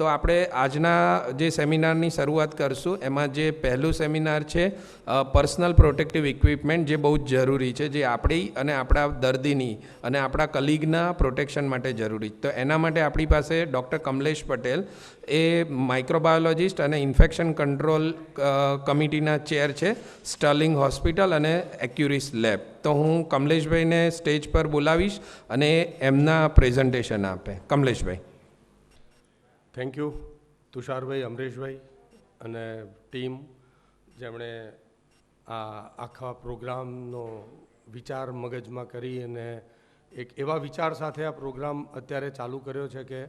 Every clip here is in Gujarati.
તો આપણે આજના જે સેમિનારની શરૂઆત કરશું એમાં જે પહેલું સેમિનાર છે પર્સનલ પ્રોટેક્ટિવ ઇક્વિપમેન્ટ, જે બહુ જ જરૂરી છે, જે આપણી અને આપણા દર્દીની અને આપણા કલીગના પ્રોટેક્શન માટે જરૂરી. તો એના માટે આપણી પાસે ડૉક્ટર કમલેશ પટેલ, એ માઇક્રોબાયોલોજિસ્ટ અને ઇન્ફેક્શન કંટ્રોલ કમિટીના ચેર છે, સ્ટર્લિંગ હોસ્પિટલ અને એક્યુરિસ લેબ. તો હું કમલેશભાઈને સ્ટેજ પર બોલાવીશ અને એમના પ્રેઝન્ટેશન આપે. કમલેશભાઈ. થેન્ક યુ તુષારભાઈ, અમરેશભાઈ અને ટીમ, જેમણે આ આખા પ્રોગ્રામનો વિચાર મગજમાં કરી અને એક એવા વિચાર સાથે આ પ્રોગ્રામ અત્યારે ચાલુ કર્યો છે કે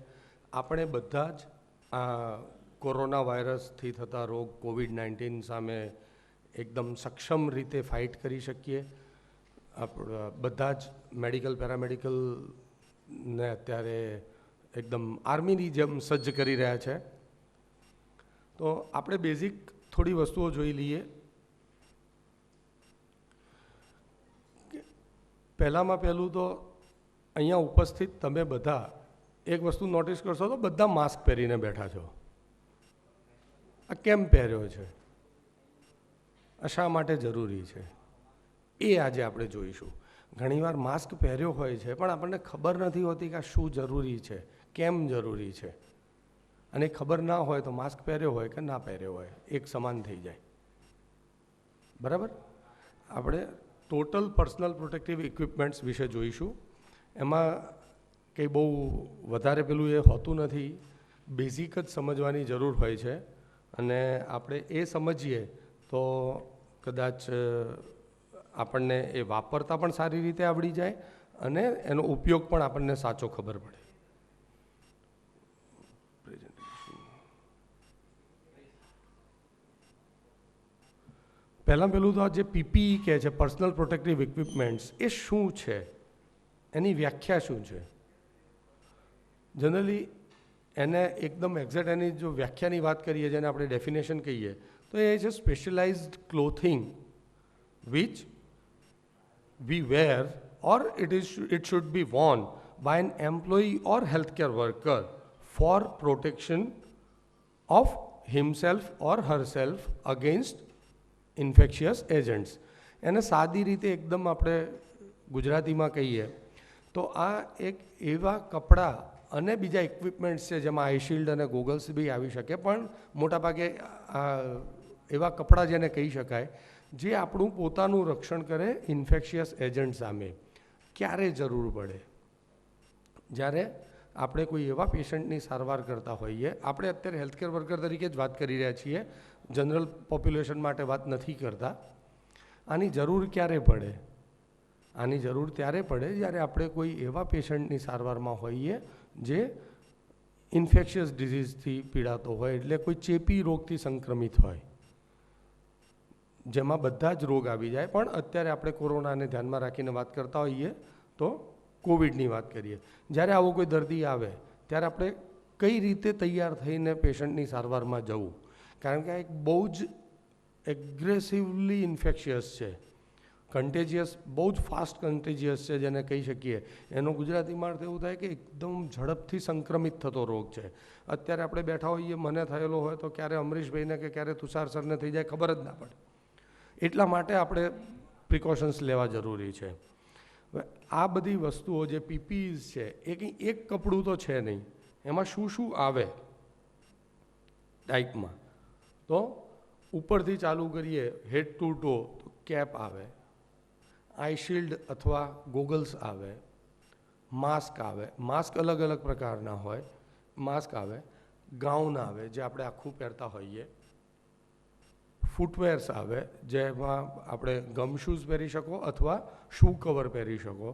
આપણે બધા જ આ કોરોના વાયરસથી થતા રોગ કોવિડ-19 સામે એકદમ સક્ષમ રીતે ફાઇટ કરી શકીએ. બધા જ મેડિકલ પેરામેડિકલને અત્યારે એકદમ આર્મીની જેમ સજ્જ કરી રહ્યા છે. તો આપણે બેઝિક થોડી વસ્તુઓ જોઈ લઈએ. પહેલામાં પહેલું તો અહીંયા ઉપસ્થિત તમે બધા એક વસ્તુ નોટિસ કરશો તો બધા માસ્ક પહેરીને બેઠા છો. આ કેમ પહેર્યો છે, આ શા માટે જરૂરી છે, એ આજે આપણે જોઈશું. ઘણીવાર માસ્ક પહેર્યો હોય છે પણ આપણને ખબર નથી હોતી કે આ શું જરૂરી છે, કેમ જરૂરી છે. અને ખબર ના હોય તો માસ્ક પહેર્યો હોય કે ના પહેર્યો હોય એક સમાન થઈ જાય. બરાબર? આપણે ટોટલ પર્સનલ પ્રોટેક્ટિવ ઇક્વિપમેન્ટ્સ વિશે જોઈશું. એમાં કંઈ બહુ વધારે પેલું એ હોતું નથી, બેઝિક જ સમજવાની જરૂર હોય છે. અને આપણે એ સમજીએ તો કદાચ આપણને એ વાપરતા પણ સારી રીતે આવડી જાય અને એનો ઉપયોગ પણ આપણને સાચો ખબર પડે. પહેલાં પહેલું તો આ જે પીપીઈ કહે છે, પર્સનલ પ્રોટેક્ટિવ ઇક્વિપમેન્ટ્સ, એ શું છે, એની વ્યાખ્યા શું છે? જનરલી એને એકદમ એક્ઝેક્ટ એની જો વ્યાખ્યાની વાત કરીએ, જેને આપણે ડેફિનેશન કહીએ, તો એ છે સ્પેશિયલાઇઝડ clothing which we wear or it should be worn by an employee or healthcare worker for protection of himself or herself against infectious agents. એને સાદી રીતે એકદમ આપણે ગુજરાતીમાં કહીએ તો આ એક એવા કપડાં અને બીજા ઇક્વિપમેન્ટ્સ છે જેમાં આઈ શિલ્ડ અને ગોગલ્સ બી આવી શકે, પણ મોટાભાગે એવા કપડાં જેને કહી શકાય જે આપણું પોતાનું રક્ષણ કરે ઇન્ફેક્શિયસ એજન્ટ સામે. ક્યારે જરૂર પડે? જ્યારે આપણે કોઈ એવા પેશન્ટની સારવાર કરતા હોઈએ. આપણે અત્યારે હેલ્થકેર વર્કર તરીકે જ વાત કરી રહ્યા છીએ, જનરલ પોપ્યુલેશન માટે વાત નથી કરતા. આની જરૂર ક્યારે પડે? આની જરૂર ત્યારે પડે જ્યારે આપણે કોઈ એવા પેશન્ટની સારવારમાં હોઈએ જે ઇન્ફેક્શિયસ ડિઝીઝથી પીડાતો હોય, એટલે કોઈ ચેપી રોગથી સંક્રમિત હોય, જેમાં બધા જ રોગ આવી જાય. પણ અત્યારે આપણે કોરોનાને ધ્યાનમાં રાખીને વાત કરતા હોઈએ તો કોવિડની વાત કરીએ. જ્યારે આવો કોઈ દર્દી આવે ત્યારે આપણે કઈ રીતે તૈયાર થઈને પેશન્ટની સારવારમાં જવું? કારણ કે આ એક બહુ જ એગ્રેસિવલી ઇન્ફેક્શિયસ છે, કન્ટેજિયસ, બહુ જ ફાસ્ટ કન્ટેજિયસ છે જેને કહી શકીએ. એનો ગુજરાતીમાં અર્થ એવું થાય કે એકદમ ઝડપથી સંક્રમિત થતો રોગ છે. અત્યારે આપણે બેઠા હોઈએ, મને થયેલો હોય તો ક્યારે અમરીશભાઈને કે ક્યારે તુષાર સરને થઈ જાય ખબર જ ના પડે. એટલા માટે આપણે પ્રિકોશન્સ લેવા જરૂરી છે. આ બધી વસ્તુઓ જે પીપીઈઝ છે એ કંઈ એક કપડું તો છે નહીં, એમાં શું શું આવે ટાઈપમાં. તો ઉપરથી ચાલુ કરીએ, હેડ ટુ ટો, તો કેપ આવે, આઈ શિલ્ડ અથવા ગોગલ્સ આવે, માસ્ક આવે. માસ્ક અલગ અલગ પ્રકારના હોય. માસ્ક આવે, ગાઉન આવે જે આપણે આખું પહેરતા હોઈએ, ફૂટવેર્સ આવે જેમાં આપણે ગમ શૂઝ પહેરી શકો અથવા શૂ કવર પહેરી શકો,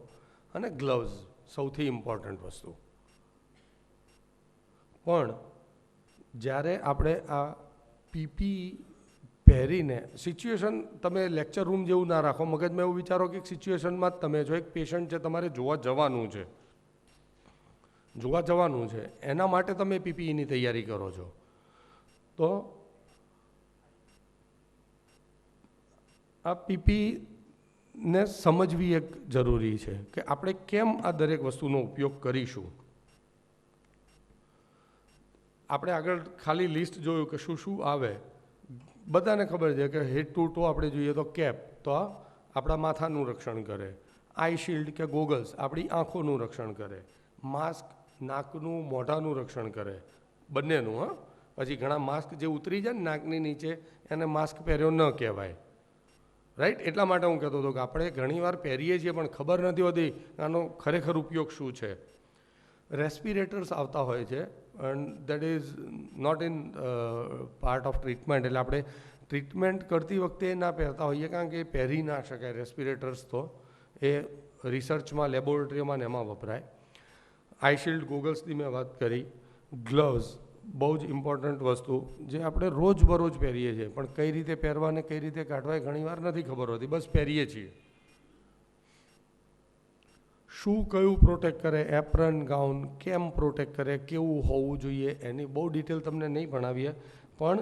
અને ગ્લવ્સ સૌથી ઇમ્પોર્ટન્ટ વસ્તુ. પણ જ્યારે આપણે આ પીપી પહેરીને સિચ્યુએશન, તમે લેક્ચર રૂમ જેવું ના રાખો, મગજમાં એવું વિચારો કે એક સિચ્યુએશનમાં જ તમે છો, એક પેશન્ટ છે, તમારે જોવા જવાનું છે, એના માટે તમે પીપીઈની તૈયારી કરો છો. તો આ પીપીને સમજવી એક જરૂરી છે કે આપણે કેમ આ દરેક વસ્તુનો ઉપયોગ કરીશું. આપણે આગળ ખાલી લિસ્ટ જોયું કે શું શું આવે. બધાને ખબર છે કે હેડ ટુ ટો આપણે જોઈએ તો કેપ તો આપણા માથાનું રક્ષણ કરે, આઈ શિલ્ડ કે ગોગલ્સ આપણી આંખોનું રક્ષણ કરે, માસ્ક નાકનું મોઢાનું રક્ષણ કરે, બંનેનું. હા, પછી ઘણા માસ્ક જે ઉતરી જાય ને નાકની નીચે એને માસ્ક પહેર્યો ન કહેવાય, રાઈટ. એટલા માટે હું કહેતો હતો કે આપણે ઘણીવાર પહેરીએ છીએ પણ ખબર નથી હોતી આનો ખરેખર ઉપયોગ શું છે. રેસ્પિરેટર્સ આવતા હોય છે and that is not in part of treatment. એટલે આપણે ટ્રીટમેન્ટ કરતી વખતે ના પહેરતા હોઈએ કારણ કે એ પહેરી ના શકાય રેસ્પિરેટર્સ. તો એ રિસર્ચમાં લેબોરેટરીમાં ને એમાં વપરાય. આઈ શિલ્ડ ગોગલ્સની મેં વાત કરી. ગ્લવ્સ બહુ જ ઇમ્પોર્ટન્ટ વસ્તુ જે આપણે રોજબરોજ પહેરીએ છીએ પણ કઈ રીતે પહેરવા ને કઈ રીતે કાઢવા એ ઘણીવાર નથી ખબર હોતી, બસ પહેરીએ છીએ. શું કયું પ્રોટેક્ટ કરે, એપ્રન ગાઉન કેમ પ્રોટેક્ટ કરે, કેવું હોવું જોઈએ એની બહુ ડિટેલ તમને નહીં ભણાવીએ. પણ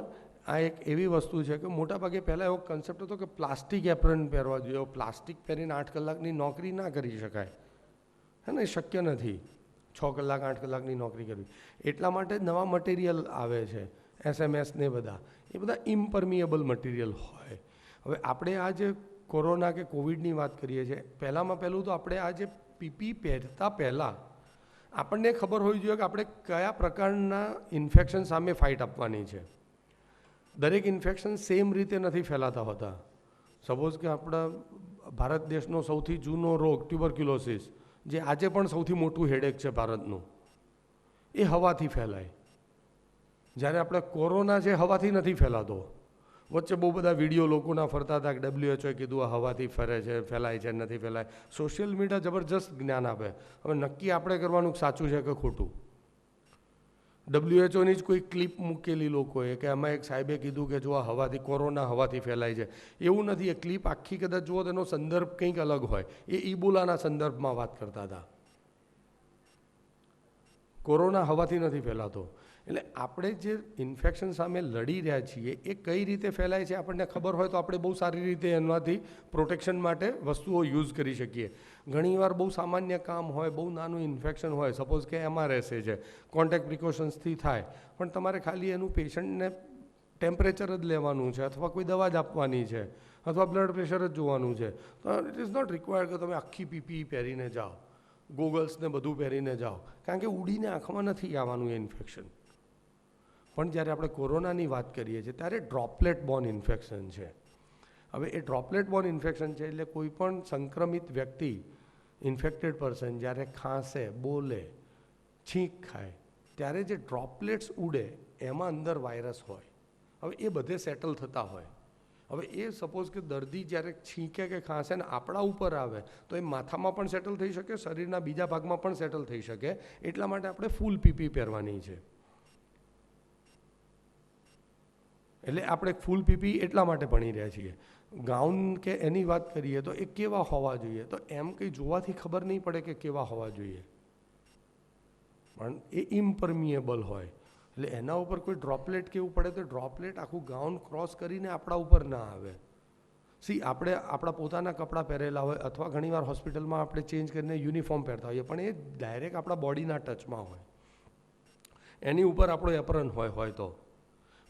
આ એક એવી વસ્તુ છે કે મોટાભાગે પહેલાં એવો કન્સેપ્ટ હતો કે પ્લાસ્ટિક એપ્રન પહેરવા જોઈએ. પ્લાસ્ટિક પહેરીને 8 કલાકની નોકરી ના કરી શકાય, હે ને, એ શક્ય નથી 6 કલાક 8 કલાકની નોકરી કરવી. એટલા માટે નવા મટીરિયલ આવે છે, SMS ને બધા, એ બધા ઇમ્પરમિએબલ મટીરિયલ હોય. હવે આપણે આ જે કોરોના કે કોવિડની વાત કરીએ છીએ, પહેલાં તો આપણે આ જે પીપી પહેરતા પહેલાં આપણને ખબર હોવી જોઈએ કે આપણે કયા પ્રકારના ઇન્ફેક્શન સામે ફાઇટ આપવાની છે. દરેક ઇન્ફેક્શન સેમ રીતે નથી ફેલાતા હોતા. સપોઝ કે આપણા ભારત દેશનો સૌથી જૂનો રોગ ટ્યુબરક્યુલોસિસ, જે આજે પણ સૌથી મોટું હેડેક છે ભારતનું, એ હવાથી ફેલાય. જ્યારે આપણે કોરોના છે હવાથી નથી ફેલાતો. વચ્ચે બહુ બધા વિડીયો લોકોના ફરતા હતા કે WHO કીધું આ હવાથી ફરે છે, ફેલાય છે, નથી ફેલાય. સોશિયલ મીડિયા જબરજસ્ત જ્ઞાન આપે. હવે નક્કી આપણે કરવાનું સાચું છે કે ખોટું. WHOની જ કોઈ ક્લિપ મૂકેલી લોકોએ કે આમાં એક સાહેબે કીધું કે જો આ હવાથી કોરોના હવાથી ફેલાય છે, એવું નથી. એ ક્લિપ આખી કદાચ જુઓ તેનો સંદર્ભ કંઈક અલગ હોય. એ ઇબોલાના સંદર્ભમાં વાત કરતા હતા. કોરોના હવાથી નથી ફેલાતો. એટલે આપણે જે ઇન્ફેક્શન સામે લડી રહ્યા છીએ એ કઈ રીતે ફેલાય છે આપણને ખબર હોય તો આપણે બહુ સારી રીતે એનાથી પ્રોટેક્શન માટે વસ્તુઓ યુઝ કરી શકીએ. ઘણીવાર બહુ સામાન્ય કામ હોય, બહુ નાનું ઇન્ફેક્શન હોય, સપોઝ કે MRSA છે, કોન્ટેક્ટ પ્રિકોશન્સથી થાય, પણ તમારે ખાલી એનું પેશન્ટને ટેમ્પરેચર જ લેવાનું છે અથવા કોઈ દવા જ આપવાની છે અથવા બ્લડ પ્રેશર જ જોવાનું છે, તો ઇટ ઇઝ નોટ રિક્વાયર્ડ કે તમે આખી PPE પહેરીને જાઓ, ગોગલ્સને બધું પહેરીને જાઓ, કારણ કે ઉડીને આંખમાં નથી આવવાનું એ ઇન્ફેક્શન. પણ જ્યારે આપણે કોરોનાની વાત કરીએ છીએ ત્યારે ડ્રોપલેટ બોર્ન ઇન્ફેક્શન છે. હવે એ ડ્રોપલેટ બોર્ન ઇન્ફેક્શન છે એટલે કોઈ પણ સંક્રમિત વ્યક્તિ, ઇન્ફેક્ટેડ પર્સન જ્યારે ખાંસે, બોલે, છીંક ખાય ત્યારે જે ડ્રોપલેટ્સ ઉડે એમાં અંદર વાયરસ હોય. હવે એ બધે સેટલ થતા હોય. હવે એ સપોઝ કે દર્દી જ્યારે છીંકે કે ખાંસે ને આપણા ઉપર આવે તો એ માથામાં પણ સેટલ થઈ શકે, શરીરના બીજા ભાગમાં પણ સેટલ થઈ શકે. એટલા માટે આપણે ફૂલ PPE પહેરવાની છે. એટલે આપણે ફૂલ PPE એટલા માટે ભણી રહ્યા છીએ. ગાઉન કે એની વાત કરીએ તો એ કેવા હોવા જોઈએ, તો એમ કંઈ જોવાથી ખબર નહીં પડે કે કેવા હોવા જોઈએ, પણ એ ઇમ્પરમિએબલ હોય. એટલે એના ઉપર કોઈ ડ્રોપલેટ કેવું પડે તો ડ્રોપલેટ આખું ગાઉન ક્રોસ કરીને આપણા ઉપર ના આવે. આપણે આપણા પોતાના કપડાં પહેરેલા હોય અથવા ઘણીવાર હોસ્પિટલમાં આપણે ચેન્જ કરીને યુનિફોર્મ પહેરતા હોઈએ, પણ એ ડાયરેક્ટ આપણા બોડીના ટચમાં હોય. એની ઉપર આપણો એપ્રન હોય તો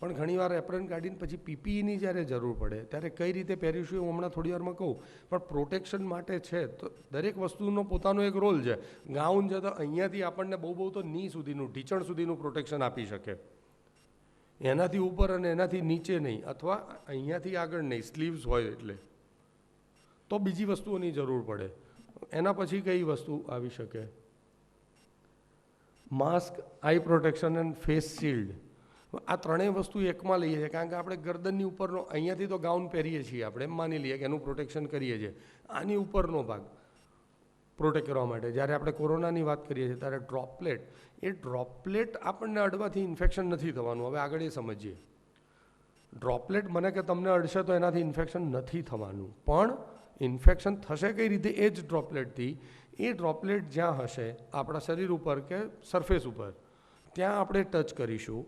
પણ ઘણીવાર એપ્રન કાઢીને પછી PPEની જ્યારે જરૂર પડે ત્યારે કઈ રીતે પહેરીશું હું હમણાં થોડી વારમાં કહું. પણ પ્રોટેક્શન માટે છે તો દરેક વસ્તુનો પોતાનો એક રોલ છે. ગાઉન છે તો અહીંયાથી આપણને બહુ તો ની સુધીનું, ઢીંચણ સુધીનું પ્રોટેક્શન આપી શકે, એનાથી ઉપર અને એનાથી નીચે નહીં, અથવા અહીંયાથી આગળ નહીં, સ્લીવ્સ હોય એટલે. તો બીજી વસ્તુઓની જરૂર પડે. એના પછી કઈ વસ્તુ આવી શકે? Mask, I protection and face shield. આ ત્રણેય વસ્તુ એકમાં લઈએ છીએ કારણ કે આપણે ગરદનની ઉપરનો, અહીંયાથી તો ગાઉન પહેરીએ છીએ આપણે, એમ માની લઈએ કે એનું પ્રોટેક્શન કરીએ છીએ. આની ઉપરનો ભાગ પ્રોટેક્ટ કરવા માટે જ્યારે આપણે કોરોનાની વાત કરીએ છીએ ત્યારે ડ્રોપલેટ, એ ડ્રોપલેટ આપણને અડવાથી ઇન્ફેક્શન નથી થવાનું. હવે આગળ એ સમજીએ. ડ્રોપલેટ મને કે તમને અડશે તો એનાથી ઇન્ફેક્શન નથી થવાનું, પણ ઇન્ફેક્શન થશે કઈ રીતે? એ જ ડ્રોપલેટથી. એ ડ્રોપલેટ જ્યાં હશે આપણા શરીર ઉપર કે સરફેસ ઉપર, ત્યાં આપણે ટચ કરીશું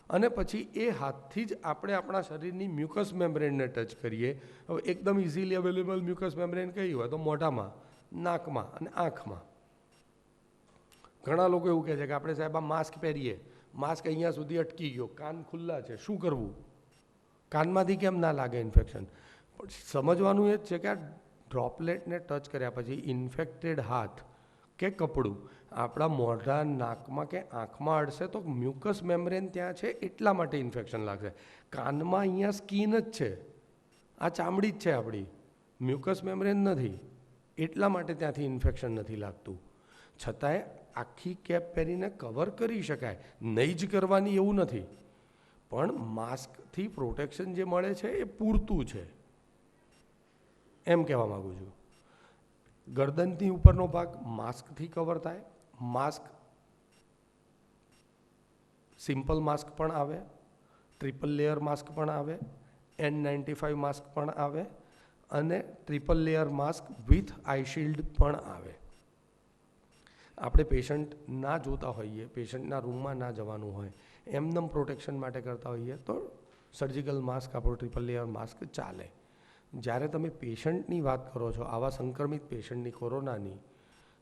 અને પછી એ હાથથી જ આપણે આપણા શરીરની મ્યુકસ મેમ્બ્રેનને ટચ કરીએ. હવે એકદમ ઇઝીલી અવેલેબલ મ્યુકસ મેમ્બ્રેન કઈ હોય તો મોઢામાં, નાકમાં અને આંખમાં. ઘણા લોકો એવું કહે છે કે આપણે સાહેબ આ માસ્ક પહેરીએ માસ્ક અહીંયા સુધી અટકી ગયો, કાન ખુલ્લા છે, શું કરવું? કાનમાંથી કેમ ના લાગે ઇન્ફેક્શન? પણ સમજવાનું એ જ છે કે આ ડ્રોપલેટને ટચ કર્યા પછી ઇન્ફેક્ટેડ હાથ કે કપડું આપણા મોઢા, નાકમાં કે આંખમાં અડશે તો મ્યુકસ મેમ્બ્રેન ત્યાં છે એટલા માટે ઇન્ફેક્શન લાગશે. કાનમાં અહીંયા સ્કિન જ છે, આ ચામડી જ છે આપણી, મ્યુકસ મેમ્બ્રેન નથી, એટલા માટે ત્યાંથી ઇન્ફેક્શન નથી લાગતું. છતાંય આખી કેપ પહેરીને કવર કરી શકાય, નહીં જ કરવાની એવું નથી, પણ માસ્કથી પ્રોટેક્શન જે મળે છે એ પૂરતું છે એમ કહેવા માગું છું. ગરદનથી ઉપરનો ભાગ માસ્કથી કવર થાય. માસ્ક સિમ્પલ માસ્ક પણ આવે, ટ્રિપલ લેયર માસ્ક પણ આવે, N95 માસ્ક પણ આવે અને triple layer mask with I shield પણ આવે. આપણે પેશન્ટ ના જોતા હોઈએ, પેશન્ટના રૂમમાં ના જવાનું હોય, એમનેમ પ્રોટેક્શન માટે કરતા હોઈએ તો સર્જિકલ માસ્ક, આપણું ટ્રિપલ લેયર માસ્ક ચાલે. જ્યારે તમે પેશન્ટની વાત કરો છો, આવા સંક્રમિત પેશન્ટની, કોરોનાની,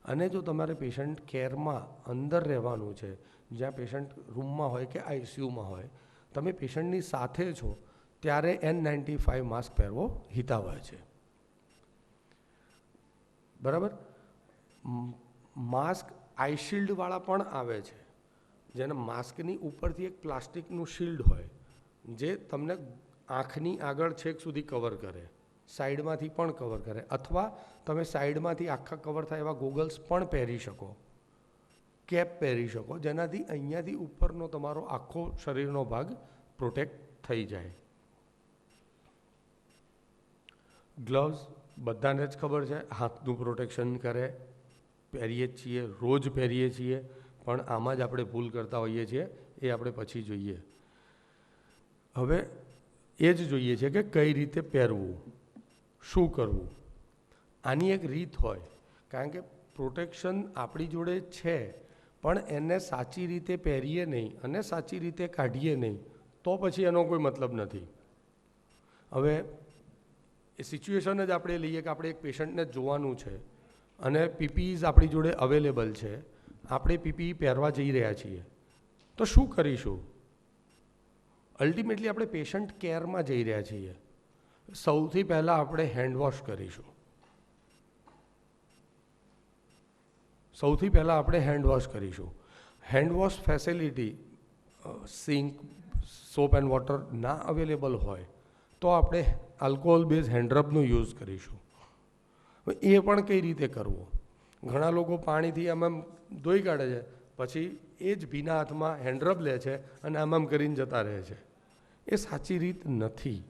અને જો તમારે પેશન્ટ કેરમાં અંદર રહેવાનું છે, જ્યાં પેશન્ટ રૂમમાં હોય કે આઈસીયુમાં હોય, તમે પેશન્ટની સાથે છો, ત્યારે N95 માસ્ક પહેરવો હિતાવહ છે. બરાબર? માસ્ક આઈ શિલ્ડવાળા પણ આવે છે, જેને માસ્કની ઉપરથી એક પ્લાસ્ટિકનું શિલ્ડ હોય જે તમને આંખની આગળ છેક સુધી કવર કરે, સાઈડમાંથી પણ કવર કરે, અથવા તમે સાઈડમાંથી આખા કવર થાય એવા ગોગલ્સ પણ પહેરી શકો, કેપ પહેરી શકો, જેનાથી અહીંયાથી ઉપરનો તમારો આખો શરીરનો ભાગ પ્રોટેક્ટ થઈ જાય. ગ્લવ્સ બધાને જ ખબર છે, હાથનું પ્રોટેક્શન કરે, પહેરીએ જ છીએ, રોજ પહેરીએ છીએ, પણ આમાં જ આપણે ભૂલ કરતા હોઈએ છીએ, એ આપણે પછી જોઈએ. હવે એ જ જોઈએ છે કે કઈ રીતે પહેરવું, શું કરવું. આની એક રીત હોય, કારણ કે પ્રોટેક્શન આપણી જોડે છે, પણ એને સાચી રીતે પહેરીએ નહીં અને સાચી રીતે કાઢીએ નહીં તો પછી એનો કોઈ મતલબ નથી. હવે એ સિચ્યુએશન જ આપણે લઈએ કે આપણે એક પેશન્ટને જોવાનું છે અને પીપીઈઝ આપણી જોડે અવેલેબલ છે, આપણે પીપીઈ પહેરવા જઈ રહ્યા છીએ, તો શું કરીશું? અલ્ટિમેટલી આપણે પેશન્ટ કેરમાં જઈ રહ્યા છીએ. સૌથી પહેલાં આપણે હેન્ડવોશ કરીશું. Handwash facility sink, soap and water ના અવેલેબલ હોય તો આપણે આલ્કોહોલ બેઝ હેન્ડરબનો યુઝ કરીશું. એ પણ કઈ રીતે કરવો? ઘણા લોકો પાણીથી આમ ધોઈ કાઢે છે, પછી એ જ ભીના હાથમાં હેન્ડરબ લે છે અને આમ કરીને જતા રહે છે. એ સાચી રીત નથી.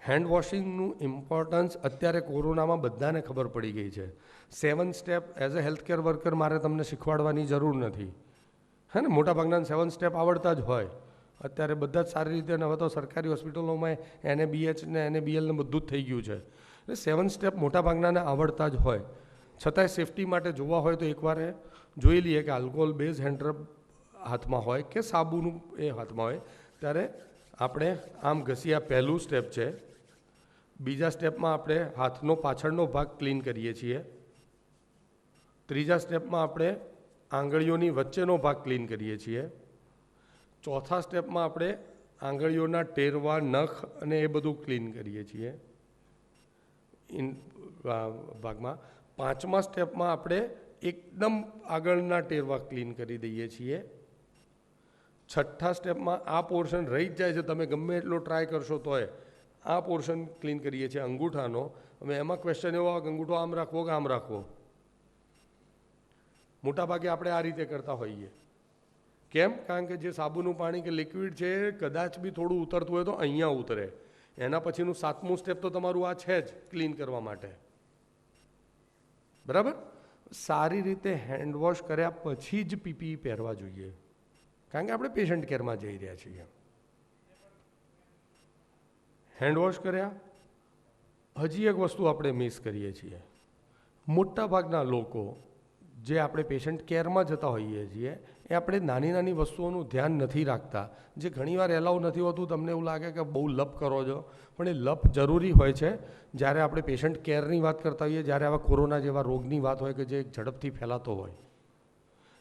હેન્ડ વોશિંગનું ઇમ્પોર્ટન્સ અત્યારે કોરોનામાં બધાને ખબર પડી ગઈ છે. 7 step as a healthcare worker મારે તમને શીખવાડવાની જરૂર નથી, હે ને? મોટાભાગના 7 સ્ટેપ આવડતા જ હોય. અત્યારે બધા જ સારી રીતે, હવે તો સરકારી હોસ્પિટલોમાં NABH ને NABL ને બધું જ થઈ ગયું છે. એટલે 7 સ્ટેપ મોટાભાગનાને આવડતા જ હોય. છતાંય સેફટી માટે જોવા હોય તો એકવાર જોઈ લઈએ કે આલ્કોહોલ બેઝ હેન્ડરબ હાથમાં હોય કે સાબુનું એ હાથમાં હોય, ત્યારે આપણે આમ ઘસીએ, પહેલું સ્ટેપ છે. બીજા સ્ટેપમાં આપણે હાથનો પાછળનો ભાગ ક્લીન કરીએ છીએ. ત્રીજા સ્ટેપમાં આપણે આંગળીઓની વચ્ચેનો ભાગ ક્લીન કરીએ છીએ. ચોથા સ્ટેપમાં આપણે આંગળીઓના ટેરવા, નખ અને એ બધું ક્લીન કરીએ છીએ ભાગમાં. પાંચમા સ્ટેપમાં આપણે એકદમ આગળના ટેરવા ક્લીન કરી દઈએ છીએ. છઠ્ઠા સ્ટેપમાં આ પોર્શન રહી જ જાય છે, તમે ગમે એટલો ટ્રાય કરશો તોય આ પોર્શન ક્લીન કરીએ છીએ અંગૂઠાનો. હવે એમાં ક્વેશ્ચન એવો આવે કે અંગૂઠો આમ રાખવો કે આમ રાખવો? મોટાભાગે આપણે આ રીતે કરતા હોઈએ. કેમ? કારણ કે જે સાબુનું પાણી કે લિક્વિડ છે કદાચ બી થોડું ઉતરતું હોય તો અહીંયા ઉતરે. એના પછીનું 7મું સ્ટેપ તો તમારું આ છે જ ક્લીન કરવા માટે. બરાબર? સારી રીતે હેન્ડવોશ કર્યા પછી જ પીપીઈ પહેરવા જોઈએ, કારણ કે આપણે પેશન્ટ કેરમાં જઈ રહ્યા છીએ. હેન્ડવોશ કર્યા, હજી એક વસ્તુ આપણે મિસ કરીએ છીએ. મોટાભાગના લોકો જે આપણે પેશન્ટ કેરમાં જતા હોઈએ છીએ એ આપણે નાની નાની વસ્તુઓનું ધ્યાન નથી રાખતા, જે ઘણીવાર એલાઉ નથી હોતું. તમને એવું લાગે કે બહુ લપ કરો છો, પણ એ લપ જરૂરી હોય છે જ્યારે આપણે પેશન્ટ કેરની વાત કરતા હોઈએ, જ્યારે આવા કોરોના જેવા રોગની વાત હોય કે જે ઝડપથી ફેલાતો હોય.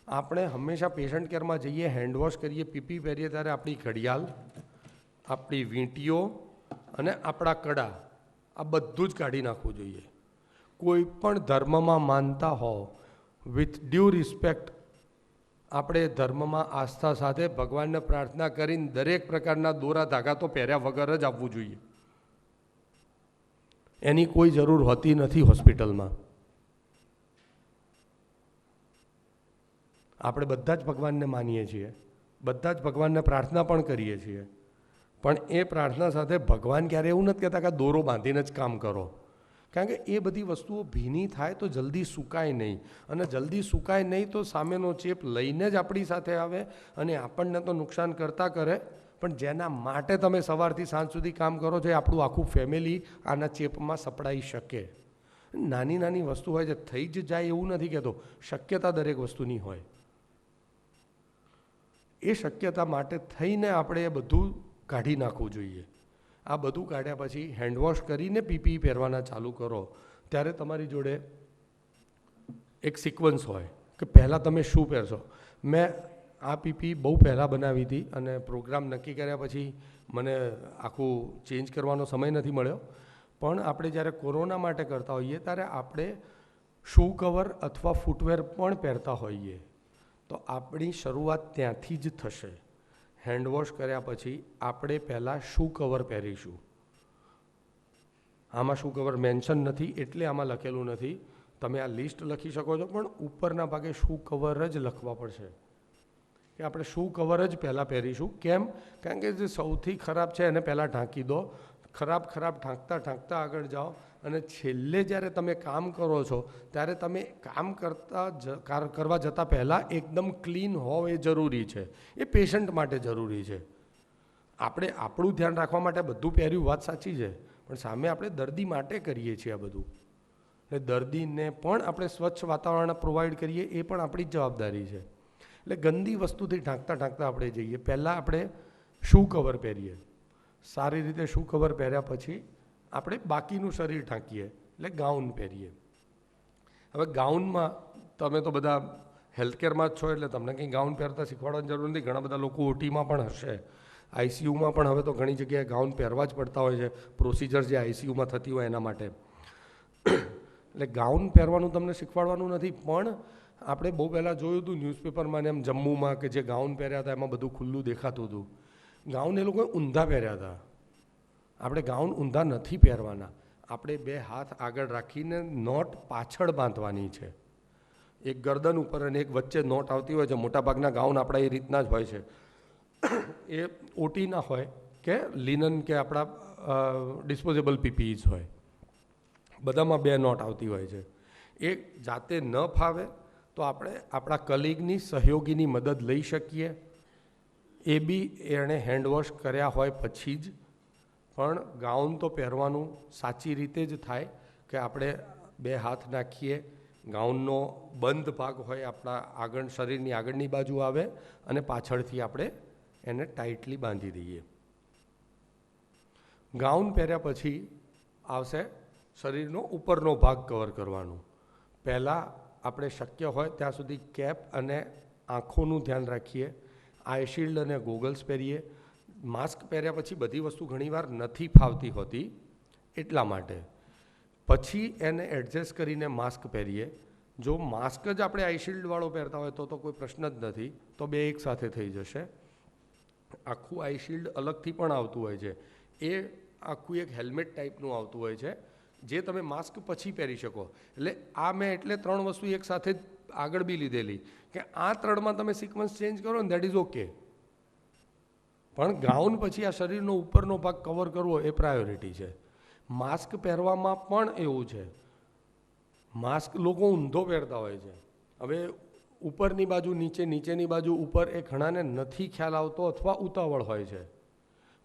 આપણે હંમેશા પેશન્ટ કેરમાં જઈએ, હેન્ડ વોશ કરીએ, પીપી પહેરીએ ત્યારે આપણી ઘડિયાળ, આપણી વીંટીઓ અને આપણા કડા આ બધું જ કાઢી નાખવું જોઈએ. કોઈ પણ ધર્મમાં માનતા હો, વિથ ડ્યુ રિસ્પેક્ટ, આપણે ધર્મમાં આસ્થા સાથે ભગવાનને પ્રાર્થના કરીને દરેક પ્રકારના દોરા ધાગા તો પહેર્યા વગર જ આવવું જોઈએ. એની કોઈ જરૂર હોતી નથી હોસ્પિટલમાં. આપણે બધા જ ભગવાનને માનીએ છીએ, બધા જ ભગવાનને પ્રાર્થના પણ કરીએ છીએ, પણ એ પ્રાર્થના સાથે ભગવાન ક્યારે એવું નથી કહેતા કે દોરો બાંધીને જ કામ કરો. કારણ કે એ બધી વસ્તુઓ ભીની થાય તો જલ્દી સુકાય નહીં, અને જલ્દી સુકાય નહીં તો સામેનો ચેપ લઈને જ આપણી સાથે આવે અને આપણને તો નુકસાન કરતા કરે. પણ જેના માટે તમે સવારથી સાંજ સુધી કામ કરો છો એ આપણું આખું ફેમિલી આના ચેપમાં સપડાઈ શકે. નાની નાની વસ્તુ હોય છે, થઈ જ જાય એવું નથી કહેતો, શક્યતા દરેક વસ્તુની હોય. એ શક્યતા માટે થઈને આપણે એ બધું કાઢી નાખવું જોઈએ. આ બધું કાઢ્યા પછી હેન્ડવોશ કરીને પીપી પહેરવાના ચાલુ કરો ત્યારે તમારી જોડે એક સિક્વન્સ હોય કે પહેલાં તમે શું પહેરશો. મેં આ પીપી બહુ પહેલાં બનાવી હતી અને પ્રોગ્રામ નક્કી કર્યા પછી મને આખું ચેન્જ કરવાનો સમય નથી મળ્યો. પણ આપણે જ્યારે કોરોના માટે કરતા હોઈએ ત્યારે આપણે શૂ કવર અથવા ફૂટવેર પણ પહેરતા હોઈએ. તો આપણી શરૂઆત ત્યાંથી જ થશે. હેન્ડવોશ કર્યા પછી આપણે પહેલાં શૂ કવર પહેરીશું. આમાં શૂ કવર મેન્શન નથી એટલે આમાં લખેલું નથી. તમે આ લિસ્ટ લખી શકો છો, પણ ઉપરના ભાગે શૂ કવર જ લખવા પડશે કે આપણે શૂ કવર જ પહેલાં પહેરીશું. કેમ? કારણ કે જે સૌથી ખરાબ છે એને પહેલાં ઢાંકી દો. ખરાબ ઢાંકતા ઢાંકતા આગળ જાઓ અને છેલ્લે જ્યારે તમે કામ કરો છો ત્યારે તમે કામ કરવા જતાં પહેલાં એકદમ ક્લીન હોવ એ જરૂરી છે. એ પેશન્ટ માટે જરૂરી છે. આપણે આપણું ધ્યાન રાખવા માટે બધું પહેર્યું, વાત સાચી છે, પણ સામે આપણે દર્દી માટે કરીએ છીએ આ બધું. એટલે દર્દીને પણ આપણે સ્વચ્છ વાતાવરણ પ્રોવાઈડ કરીએ એ પણ આપણી જ જવાબદારી છે. એટલે ગંદી વસ્તુથી ઢાંકતા આપણે જઈએ. પહેલાં આપણે શૂ કવર પહેરીએ. સારી રીતે શૂ કવર પહેર્યા પછી આપણે બાકીનું શરીર ઢાંકીએ, એટલે ગાઉન પહેરીએ. હવે ગાઉનમાં તમે તો બધા હેલ્થકેરમાં જ છો એટલે તમને કંઈ ગાઉન પહેરતા શીખવાડવાની જરૂર નથી. ઘણા બધા લોકો ઓટીમાં પણ હશે, આઈસીયુમાં પણ હવે તો ઘણી જગ્યાએ ગાઉન પહેરવા જ પડતા હોય છે, પ્રોસિજર જે આઈસીયુમાં થતી હોય એના માટે. એટલે ગાઉન પહેરવાનું તમને શીખવાડવાનું નથી, પણ આપણે બહુ પહેલાં જોયું હતું ન્યૂઝપેપરમાં ને એમ જમ્મુમાં કે જે ગાઉન પહેર્યા હતા એમાં બધું ખુલ્લું દેખાતું હતું. ગાઉન એ લોકોએ ઊંધા પહેર્યા હતા. આપણે ગાઉન ઊંધા નથી પહેરવાના. આપણે બે હાથ આગળ રાખીને નોટ પાછળ બાંધવાની છે. એક ગરદન ઉપર અને એક વચ્ચે નોટ આવતી હોય છે. મોટાભાગના ગાઉન આપણા એ રીતના જ હોય છે. એ ઓટીના હોય કે લિનન કે આપણા ડિસ્પોઝેબલ પીપીઈઝ હોય, બધામાં બે નોટ આવતી હોય છે. એ જાતે ન ફાવે તો આપણે આપણા કલીગની સહયોગીની મદદ લઈ શકીએ. એ બી એણે હેન્ડવોશ કર્યા હોય પછી જ. પણ ગાઉન તો પહેરવાનું સાચી રીતે જ થાય કે આપણે બે હાથ નાખીએ, ગાઉનનો બંધ ભાગ હોય આપણા શરીરની આગળની બાજુ આવે અને પાછળથી આપણે એને ટાઈટલી બાંધી દઈએ. ગાઉન પહેર્યા પછી આવશે શરીરનો ઉપરનો ભાગ કવર કરવાનું. પહેલાં આપણે શક્ય હોય ત્યાં સુધી કેપ અને આંખોનું ધ્યાન રાખીએ. આઈ શિલ્ડ અને ગોગલ્સ પહેરીએ. માસ્ક પહેર્યા પછી બધી વસ્તુ ઘણીવાર નથી ફાવતી હોતી, એટલા માટે પછી એને એડજસ્ટ કરીને માસ્ક પહેરીએ. જો માસ્ક જ આપણે આઈશિલ્ડવાળો પહેરતા હોય તો કોઈ પ્રશ્ન જ નથી, તો બે એક સાથે થઈ જશે. આખું આઈશિલ્ડ અલગથી પણ આવતું હોય છે. એ આખું એક હેલ્મેટ ટાઈપનું આવતું હોય છે જે તમે માસ્ક પછી પહેરી શકો. એટલે આ મેં એટલે 3 વસ્તુ એક સાથે જ આગળ બી લીધેલી કે આ 3માં તમે સિક્વન્સ ચેન્જ કરો ને દેટ ઇઝ ઓકે. પણ ગાઉન પછી આ શરીરનો ઉપરનો ભાગ કવર કરવો એ પ્રાયોરિટી છે. માસ્ક પહેરવામાં પણ એવું છે. માસ્ક લોકો ઊંધો પહેરતા હોય છે. હવે ઉપરની બાજુ નીચે, નીચેની બાજુ ઉપર, એ ઘણાને નથી ખ્યાલ આવતો અથવા ઉતાવળ હોય છે.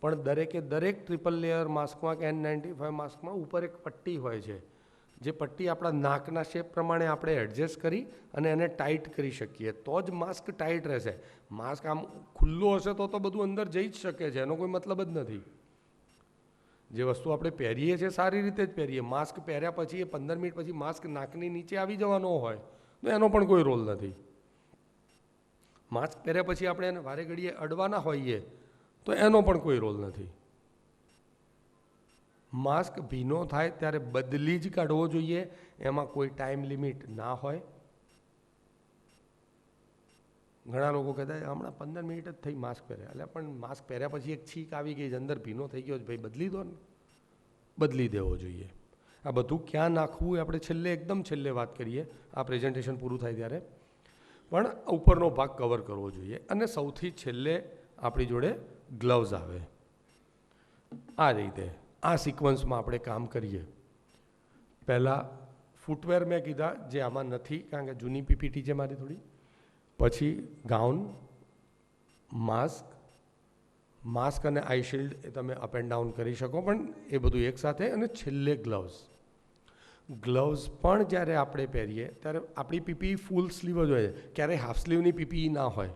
પણ દરેક ટ્રિપલ લેયર માસ્કમાં કે N95 માસ્કમાં ઉપર એક પટ્ટી હોય છે, જે પટ્ટી આપણા નાકના શેપ પ્રમાણે આપણે એડજસ્ટ કરી અને એને ટાઈટ કરી શકીએ તો જ માસ્ક ટાઈટ રહેશે. માસ્ક આમ ખુલ્લું હશે તો બધું અંદર જઈ જ શકે છે, એનો કોઈ મતલબ જ નથી. જે વસ્તુ આપણે પહેરીએ છીએ સારી રીતે જ પહેરીએ. માસ્ક પહેર્યા પછી એ 15 મિનિટ પછી માસ્ક નાકની નીચે આવી જવાનો હોય તો એનો પણ કોઈ રોલ નથી. માસ્ક પહેર્યા પછી આપણે એને વારે ઘડીએ અડવાના હોઈએ તો એનો પણ કોઈ રોલ નથી. માસ્ક ભીનો થાય ત્યારે બદલી જ કાઢવો જોઈએ, એમાં કોઈ ટાઈમ લિમિટ ના હોય. ઘણા લોકો કહેતા હમણાં 15 મિનિટ જ થઈ માસ્ક પહેર્યા, એટલે પણ માસ્ક પહેર્યા પછી એક છીક આવી ગઈ, અંદર ભીનો થઈ ગયો, ભાઈ બદલી દો ને, બદલી દેવો જોઈએ. આ બધું ક્યાં નાખવું એ આપણે એકદમ છેલ્લે વાત કરીએ, આ પ્રેઝન્ટેશન પૂરું થાય ત્યારે. પણ ઉપરનો ભાગ કવર કરવો જોઈએ. અને સૌથી છેલ્લે આપણી જોડે ગ્લવ્સ આવે. આ રીતે આ સિક્વન્સમાં આપણે કામ કરીએ. પહેલાં ફૂટવેર મેં કીધા, જે આમાં નથી કારણ કે જૂની પીપીટી છે મારી થોડી. પછી ગાઉન, માસ્ક અને આઈ શિલ્ડ એ તમે અપ એન્ડ ડાઉન કરી શકો, પણ એ બધું એકસાથે. અને છેલ્લે ગ્લવ્સ પણ જ્યારે આપણે પહેરીએ ત્યારે આપણી પીપી ફૂલ સ્લીવ જ હોય, ક્યારેય હાફ સ્લીવની પીપી ના હોય.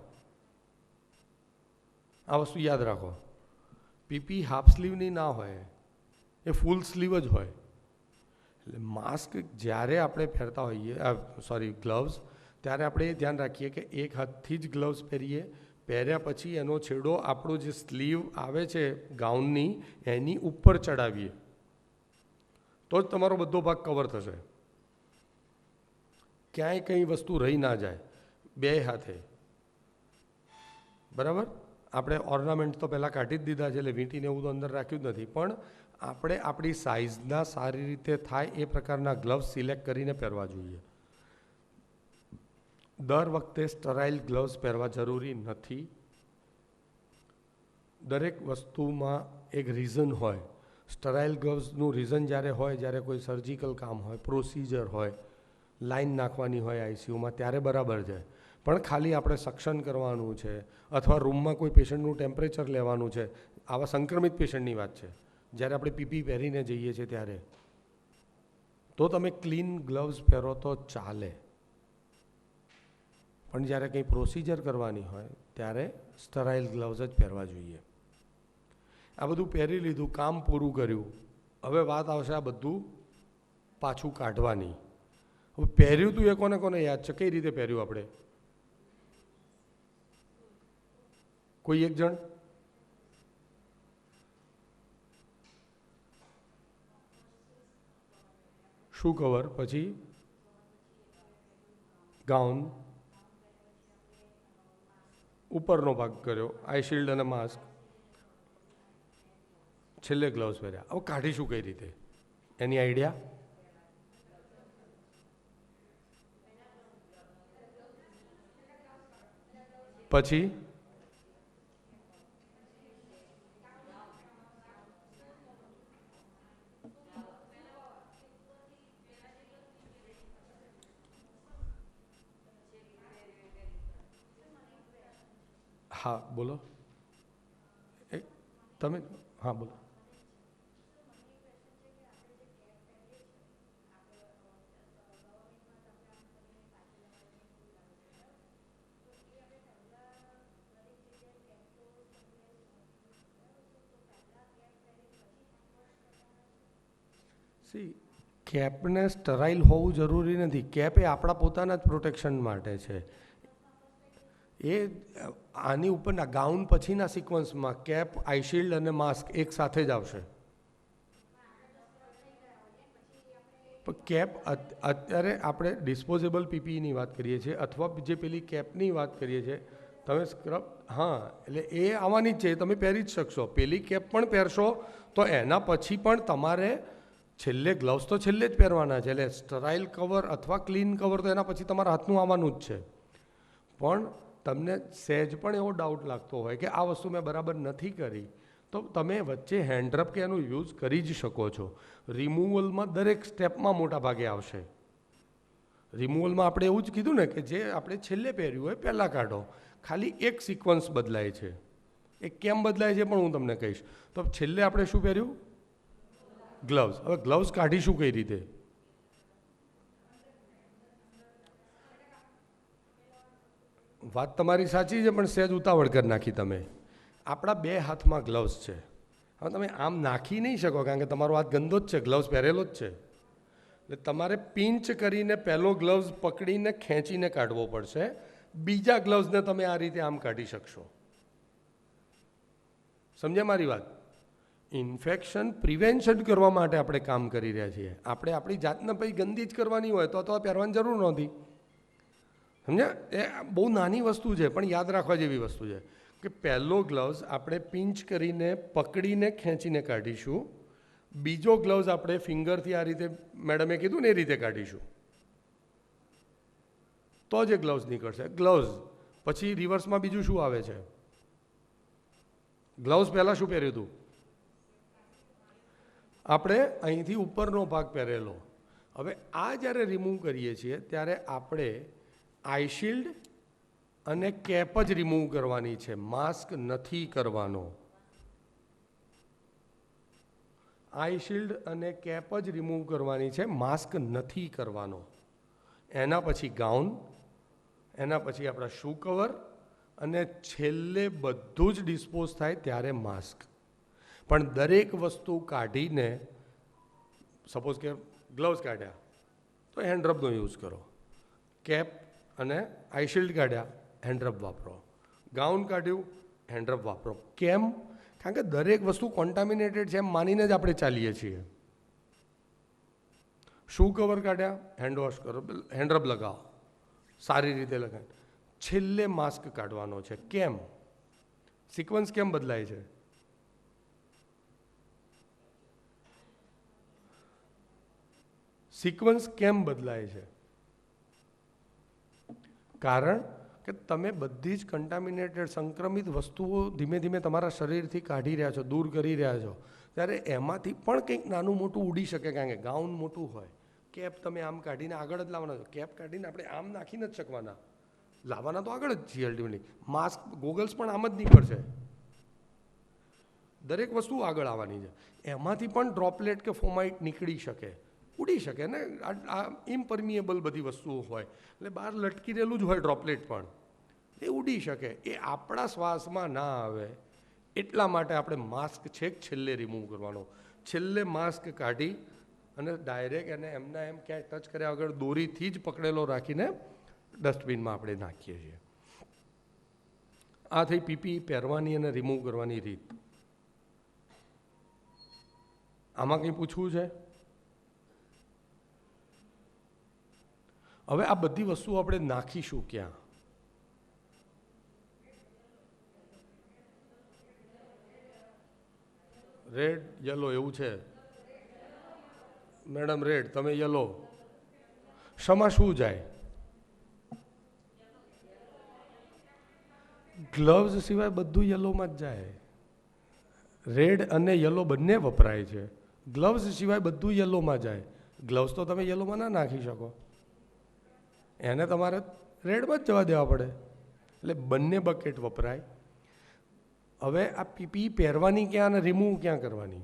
આ વસ્તુ યાદ રાખો, પીપી હાફ સ્લીવની ના હોય, એ ફૂલ સ્લીવ જ હોય. એટલે માસ્ક જ્યારે આપણે પહેરતા હોઈએ, ગ્લવ્સ, ત્યારે આપણે એ ધ્યાન રાખીએ કે એક હાથથી જ ગ્લવ્સ પહેરીએ. પહેર્યા પછી એનો છેડો આપણો જે સ્લીવ આવે છે ગાઉનની એની ઉપર ચડાવીએ, તો જ તમારો બધો ભાગ કવર થશે. ક્યાંય કંઈ વસ્તુ રહી ના જાય. બે હાથે બરાબર. આપણે ઓર્નામેન્ટ તો પહેલાં કાઢી જ દીધા છે, એટલે વીંટીને એવું તો અંદર રાખ્યું જ નથી, પણ આપણે આપણી સાઇઝના સારી રીતે થાય એ પ્રકારના ગ્લવ્સ સિલેક્ટ કરીને પહેરવા જોઈએ. દર વખતે સ્ટરાઇલ ગ્લવ્સ પહેરવા જરૂરી નથી. દરેક વસ્તુમાં એક રીઝન હોય. સ્ટરાઇલ ગ્લવ્સનું રીઝન જ્યારે હોય, જ્યારે કોઈ સર્જિકલ કામ હોય, પ્રોસિજર હોય, લાઈન નાખવાની હોય આઈસીયુમાં, ત્યારે બરાબર છે. પણ ખાલી આપણે સક્શન કરવાનું છે અથવા રૂમમાં કોઈ પેશન્ટનું ટેમ્પરેચર લેવાનું છે, આવા સંક્રમિત પેશન્ટની વાત છે, જ્યારે આપણે પીપી પહેરીને જઈએ છીએ ત્યારે, તો તમે ક્લીન ગ્લવ્સ પહેરો તો ચાલે. પણ જ્યારે કંઈ પ્રોસિજર કરવાની હોય ત્યારે સ્ટરાઇલ ગ્લવ્સ જ પહેરવા જોઈએ. આ બધું પહેરી લીધું, કામ પૂરું કર્યું, હવે વાત આવશે આ બધું પાછું કાઢવાની. હવે પહેર્યું તું એ કોને કોને યાદ છે? કઈ રીતે પહેર્યું આપણે? કોઈ એક જણ? શું કવર, પછી ગાઉન, ઉપરનો ભાગ કર્યો, આઈ શિલ્ડ અને માસ્ક, છેલ્લે ગ્લવ્સ પહેર્યા. હવે કાઢીશું કઈ રીતે? એની આઈડિયા? પછી હા બોલો. તમે હા બોલો. કેપને સ્ટરાઇલ હોવું જરૂરી નથી. કેપ એ આપણા પોતાના જ પ્રોટેક્શન માટે છે. એ આની ઉપરના ગાઉન પછીના સિક્વન્સમાં કેપ, આઈ શિલ્ડ અને માસ્ક એક સાથે જ આવશે. પણ કેપ અત્યારે આપણે ડિસ્પોઝેબલ પીપીઈની વાત કરીએ છીએ, અથવા જે પેલી કેપની વાત કરીએ છીએ. તમે સ્ક્રબ, હા, એટલે એ આવવાની જ છે, તમે પહેરી જ શકશો. પેલી કેપ પણ પહેરશો તો એના પછી પણ તમારે છેલ્લે ગ્લવ્સ તો છેલ્લે જ પહેરવાના છે. એટલે સ્ટરાઇલ કવર અથવા ક્લીન કવર તો એના પછી તમારા હાથનું આવવાનું જ છે. પણ તમને સહેજ પણ એવો ડાઉટ લાગતો હોય કે આ વસ્તુ મેં બરાબર નથી કરી, તો તમે વચ્ચે હેન્ડરપ કે એનું યુઝ કરી જ શકો છો. રિમૂવલમાં દરેક સ્ટેપમાં મોટા ભાગે આવશે. રિમૂવલમાં આપણે એવું જ કીધું ને કે જે આપણે છેલ્લે પહેર્યું હોય પહેલાં કાઢો. ખાલી એક સિક્વન્સ બદલાય છે. એ કેમ બદલાય છે પણ હું તમને કહીશ. તો છેલ્લે આપણે શું પહેર્યું? ગ્લવ્સ. હવે ગ્લવ્સ કાઢીશું કઈ રીતે? વાત તમારી સાચી છે, પણ સહેજ ઉતાવળ કરી નાખી તમે. આપણા બે હાથમાં ગ્લવ્સ છે. હવે તમે આમ નાખી નહીં શકો કારણ કે તમારો હાથ ગંદો જ છે, ગ્લવ્સ પહેરેલો જ છે. એટલે તમારે પિંચ કરીને પહેલો ગ્લવ્સ પકડીને ખેંચીને કાઢવો પડશે. બીજા ગ્લવ્સને તમે આ રીતે આમ કાઢી શકશો. સમજ્યા મારી વાત? ઇન્ફેક્શન પ્રિવેન્શન કરવા માટે આપણે કામ કરી રહ્યા છીએ. આપણે આપણી જાતને પછી ગંદી જ કરવાની હોય તો પહેરવાની જરૂર નહોતી. સમજ્યા? એ બહુ નાની વસ્તુ છે પણ યાદ રાખવા જેવી વસ્તુ છે કે પહેલો ગ્લવ્સ આપણે પિંચ કરીને પકડીને ખેંચીને કાઢીશું. બીજો ગ્લવ્સ આપણે ફિંગરથી આ રીતે મેડમે કીધું ને એ રીતે કાઢીશું તો જ એ ગ્લવ્સ નીકળશે. ગ્લવ્સ પછી રિવર્સમાં બીજું શું આવે છે? ગ્લવ્સ પહેલાં શું પહેર્યું હતું? આપણે અહીંથી ઉપરનો ભાગ પહેરેલો. હવે આ જ્યારે રિમૂવ કરીએ છીએ ત્યારે આપણે આઈશિલ્ડ અને કેપ જ રિમૂવ કરવાની છે, માસ્ક નથી કરવાનો. આઈશિલ્ડ અને કેપ જ રિમૂવ કરવાની છે, માસ્ક નથી કરવાનો. એના પછી ગાઉન, એના પછી આપણા શૂ કવર અને છેલ્લે બધું જ ડિસ્પોઝ થાય ત્યારે માસ્ક. પણ દરેક વસ્તુ કાઢીને, સપોઝ કે ગ્લવ્સ કાઢ્યા તો હેન્ડરબનો યુઝ કરો, કેપ અને આઈશિલ્ડ કાઢ્યા હેન્ડરબ વાપરો, ગાઉન કાઢ્યું હેન્ડરબ વાપરો. કેમ? કારણ કે દરેક વસ્તુ કોન્ટામિનેટેડ છે એમ માનીને જ આપણે ચાલીએ છીએ. શૂ કવર કાઢ્યા હેન્ડવોશ કરો, હેન્ડરબ લગાવો, સારી રીતે લગાવ. છેલ્લે માસ્ક કાઢવાનો છે. કેમ? સિક્વન્સ કેમ બદલાય છે? સિક્વન્સ કેમ બદલાય છે? કારણ કે તમે બધી જ કન્ટામિનેટેડ સંક્રમિત વસ્તુઓ ધીમે ધીમે તમારા શરીરથી કાઢી રહ્યા છો, દૂર કરી રહ્યા છો, ત્યારે એમાંથી પણ કંઈક નાનું મોટું ઉડી શકે. કારણ કે ગાઉન મોટું હોય, કેપ તમે આમ કાઢીને આગળ જ લાવવાના છો, કેપ કાઢીને આપણે આમ નાખી નથી શકવાના, લાવવાના તો આગળ જ છીએ અલ્ટિમેટલી. માસ્ક, ગોગલ્સ પણ આમ જ નીકળશે. દરેક વસ્તુ આગળ આવવાની છે. એમાંથી પણ ડ્રોપલેટ કે ફોમાઇટ નીકળી શકે, ઉડી શકે ને. આ ઇમ્પર્મિએબલ બધી વસ્તુઓ હોય એટલે બહાર લટકી રહેલું જ હોય ડ્રોપલેટ પણ, એ ઉડી શકે. એ આપણા શ્વાસમાં ના આવે એટલા માટે આપણે માસ્ક છેક છેલ્લે રિમૂવ કરવાનો. છેલ્લે માસ્ક કાઢી અને ડાયરેક્ટ એને એમના એમ ક્યાંય ટચ કર્યા વગર દોરીથી જ પકડેલો રાખીને ડસ્ટબિનમાં આપણે નાખીએ છીએ. આ થઈ પીપી પહેરવાની અને રિમૂવ કરવાની રીત. આમાં કંઈ પૂછવું છે? હવે આ બધી વસ્તુઓ આપણે નાખીશું ક્યાં? રેડ, યલો એવું છે મેડમ? રેડ, તમે યલો. શમાં શું જાય? ગ્લવ્સ સિવાય બધું યલોમાં જ જાય. રેડ અને યલો બંને વપરાય છે. ગ્લવ્સ સિવાય બધું યલોમાં જાય. ગ્લવ્સ તો તમે યલોમાં ના નાખી શકો, એને તમારે રેડમાં જ જવા દેવા પડે. એટલે બંને બકેટ વપરાય. હવે આ પીપી પહેરવાની ક્યાં અને રિમૂવ ક્યાં કરવાની?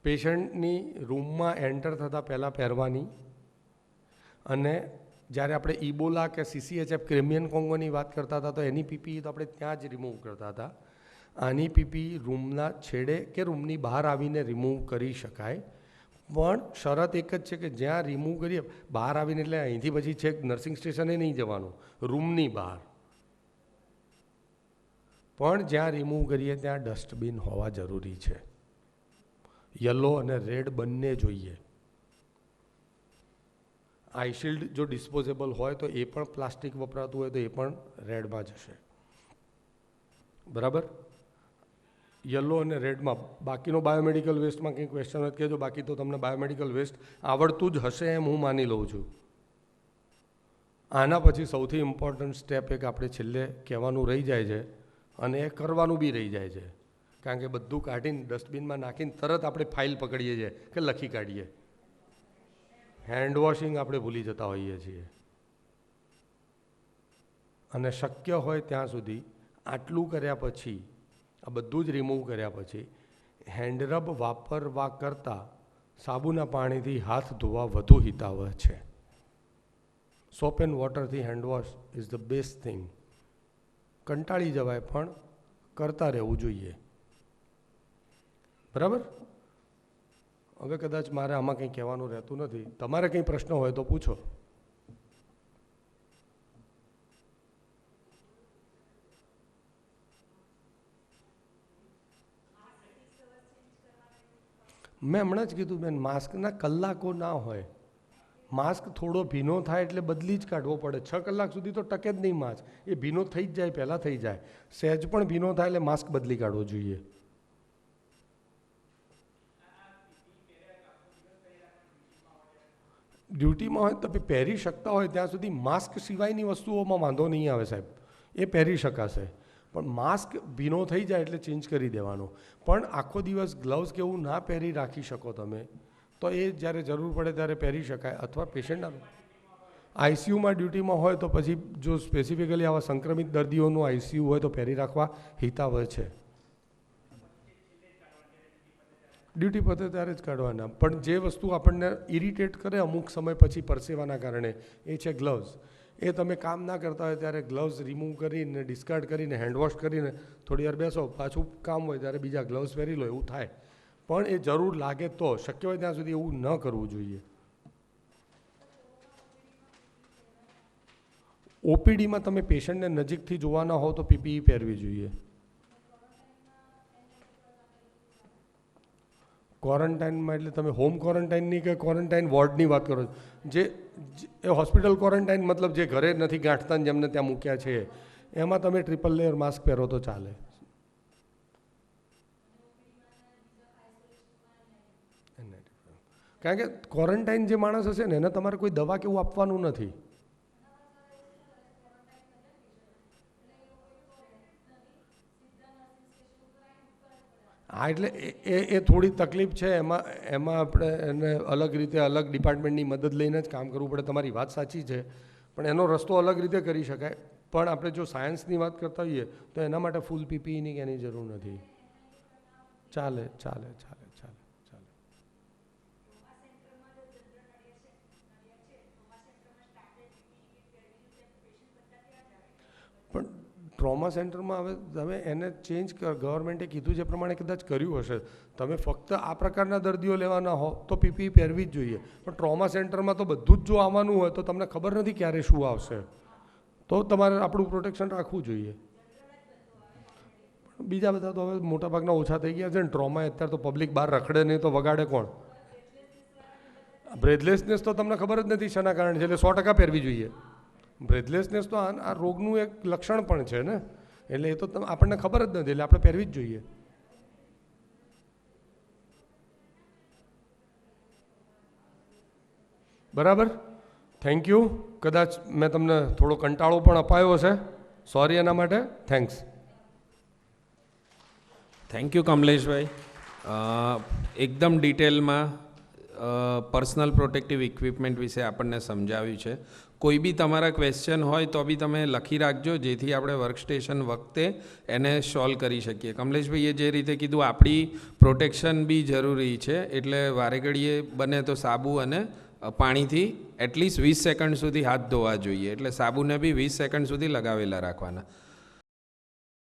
પેશન્ટની રૂમમાં એન્ટર થતાં પહેલાં પહેરવાની. અને જ્યારે આપણે ઇબોલા કે CCHF ક્રિમિયન કોંગોની વાત કરતા હતા તો એની પીપી તો આપણે ત્યાં જ રિમૂવ કરતા હતા. આની પીપી રૂમના છેડે કે રૂમની બહાર આવીને રિમૂવ કરી શકાય, પણ શરત એક જ છે કે જ્યાં રિમૂવ કરીએ બહાર આવીને, એટલે અહીંથી પછી છેક નર્સિંગ સ્ટેશને નહીં જવાનું, રૂમની બહાર. પણ જ્યાં રિમૂવ કરીએ ત્યાં ડસ્ટબિન હોવા જરૂરી છે. યલો અને રેડ બંને જોઈએ. આઈશિલ્ડ જો ડિસ્પોઝેબલ હોય તો એ પણ પ્લાસ્ટિક વપરાતું હોય તો એ પણ રેડમાં જશે. બરાબર? યલો અને રેડમાં. બાકીનો બાયોમેડિકલ વેસ્ટમાં કંઈ ક્વેશ્ચન હોય કહેજો, બાકી તો તમને બાયોમેડિકલ વેસ્ટ આવડતું જ હશે એમ હું માની લઉં છું. આના પછી સૌથી ઇમ્પોર્ટન્ટ સ્ટેપ એક આપણે છેલ્લે કહેવાનું રહી જાય છે અને એ કરવાનું બી રહી જાય છે. કારણ કે બધું કાઢીને ડસ્ટબિનમાં નાખીને તરત આપણે ફાઇલ પકડીએ છીએ કે લખી કાઢીએ. હેન્ડ વોશિંગ આપણે ભૂલી જતા હોઈએ છીએ. અને શક્ય હોય ત્યાં સુધી આટલું કર્યા પછી, આ બધું જ રિમૂવ કર્યા પછી, હેન્ડરબ વાપરવા કરતાં સાબુના પાણીથી હાથ ધોવા વધુ હિતાવહ છે. સોપ એન્ડ વોટરથી handwash is the best thing. કંટાળી જવાય પણ કરતા રહેવું જોઈએ. બરાબર? હવે કદાચ મારે આમાં કંઈ કહેવાનું રહેતું નથી. તમારે કંઈ પ્રશ્ન હોય તો પૂછો. મેં હમણાં જ કીધું બેન, માસ્કના કલાકો ના હોય. માસ્ક થોડો ભીનો થાય એટલે બદલી જ કાઢવો પડે. 6 કલાક સુધી તો ટકે જ નહીં માસ્ક. એ ભીનો થઈ જ જાય, પહેલાં થઈ જાય. સહેજ પણ ભીનો થાય એટલે માસ્ક બદલી કાઢવો જોઈએ. ડ્યુટીમાં હોય તો પહેરી શકતા હોય ત્યાં સુધી માસ્ક સિવાયની વસ્તુઓમાં વાંધો નહીં આવે સાહેબ, એ પહેરી શકાશે. પણ માસ્ક ભીનો થઈ જાય એટલે ચેન્જ કરી દેવાનો. પણ આખો દિવસ ગ્લવ્સ કે એવું ના પહેરી રાખી શકો તમે, તો એ જ્યારે જરૂર પડે ત્યારે પહેરી શકાય. અથવા પેશન્ટના આઈસીયુમાં ડ્યુટીમાં હોય તો પછી જો સ્પેસિફિકલી આવા સંક્રમિત દર્દીઓનું આઈસીયુ હોય તો પહેરી રાખવા હિતાવહ છે. ડ્યુટી પતે ત્યારે જ કાઢવાના. પણ જે વસ્તુ આપણને ઇરિટેટ કરે અમુક સમય પછી પરસેવાના કારણે, એ છે ગ્લવ્સ. એ તમે કામ ના કરતા હોય ત્યારે ગ્લવ્સ રિમૂવ કરીને, ડિસ્કાર્ડ કરીને, હેન્ડવોશ કરીને થોડી વાર બેસો, પાછું કામ હોય ત્યારે બીજા ગ્લવ્સ પહેરી લો, એવું થાય. પણ એ જરૂર લાગે તો, શક્ય હોય ત્યાં સુધી એવું ન કરવું જોઈએ. ઓપીડીમાં તમે પેશન્ટને નજીકથી જોવાના હો તો પીપીઈ પહેરવી જોઈએ. ક્વોરન્ટાઇનમાં એટલે તમે હોમ ક્વોરન્ટાઇનની કે ક્વોરન્ટાઇન વોર્ડની વાત કરો છો? જે એ હોસ્પિટલ ક્વોરન્ટાઇન મતલબ જે ઘરે નથી ગાંઠતા ને જેમને ત્યાં મૂક્યા છે, એમાં તમે ટ્રિપલ લેયર માસ્ક પહેરો તો ચાલે. કારણ કે ક્વોરન્ટાઇન જે માણસ હશે ને એને તમારે કોઈ દવા કેવું આપવાનું નથી. હા, એટલે એ થોડી તકલીફ છે. એમાં આપણે એને અલગ રીતે અલગ ડિપાર્ટમેન્ટની મદદ લઈને જ કામ કરવું પડે. તમારી વાત સાચી છે, પણ એનો રસ્તો અલગ રીતે કરી શકાય. પણ આપણે જો સાયન્સની વાત કરતા હોઈએ તો એના માટે ફૂલ પીપીઈની એની જરૂર નથી. ચાલે ચાલે ચાલે ચાલે ચાલે. પણ ટ્રોમા સેન્ટરમાં હવે તમે એને ચેન્જ ગવર્મેન્ટે કીધું છે પ્રમાણે કદાચ કર્યું હશે. તમે ફક્ત આ પ્રકારના દર્દીઓ લેવાના હો તો પીપીઈ પહેરવી જ જોઈએ. પણ ટ્રોમા સેન્ટરમાં તો બધું જ જો આવવાનું હોય તો તમને ખબર નથી ક્યારે શું આવશે, તો તમારે આપણું પ્રોટેક્શન રાખવું જોઈએ. બીજા બધા તો હવે મોટાભાગના ઓછા થઈ ગયા છે ને. ટ્રોમા અત્યારે તો પબ્લિક બહાર રખડે નહીં તો વગાડે કોણ? બ્રેથલેસનેસ તો તમને ખબર જ નથી શેના કારણે છે, એટલે 100% પહેરવી જોઈએ. બ્રેથલેસનેસ તો આ રોગનું એક લક્ષણ પણ છે ને, એટલે એ તો આપણને ખબર જ નથી, એટલે આપણે પહેરવી જ જોઈએ. બરાબર, થેન્ક યુ. કદાચ મેં તમને થોડો કંટાળો પણ અપાયો હશે, સોરી એના માટે. થેન્ક્સ. થેન્ક યુ કમલેશભાઈ. એકદમ ડિટેલમાં પર્સનલ પ્રોટેક્ટિવ ઇક્વિપમેન્ટ વિશે આપણને સમજાવ્યું છે. કોઈ બી તમારા ક્વેશ્ચન હોય તો બી તમે લખી રાખજો, જેથી આપણે વર્કસ્ટેશન વખતે એને સોલ્વ કરી શકીએ. કમલેશભાઈએ જે રીતે કીધું, આપણી પ્રોટેક્શન બી જરૂરી છે, એટલે વારે ઘડીએ બને તો સાબુ અને પાણીથી એટલીસ્ટ 20 સેકન્ડ સુધી હાથ ધોવા જોઈએ. એટલે સાબુને બી 20 સેકન્ડ સુધી લગાવેલા રાખવાના.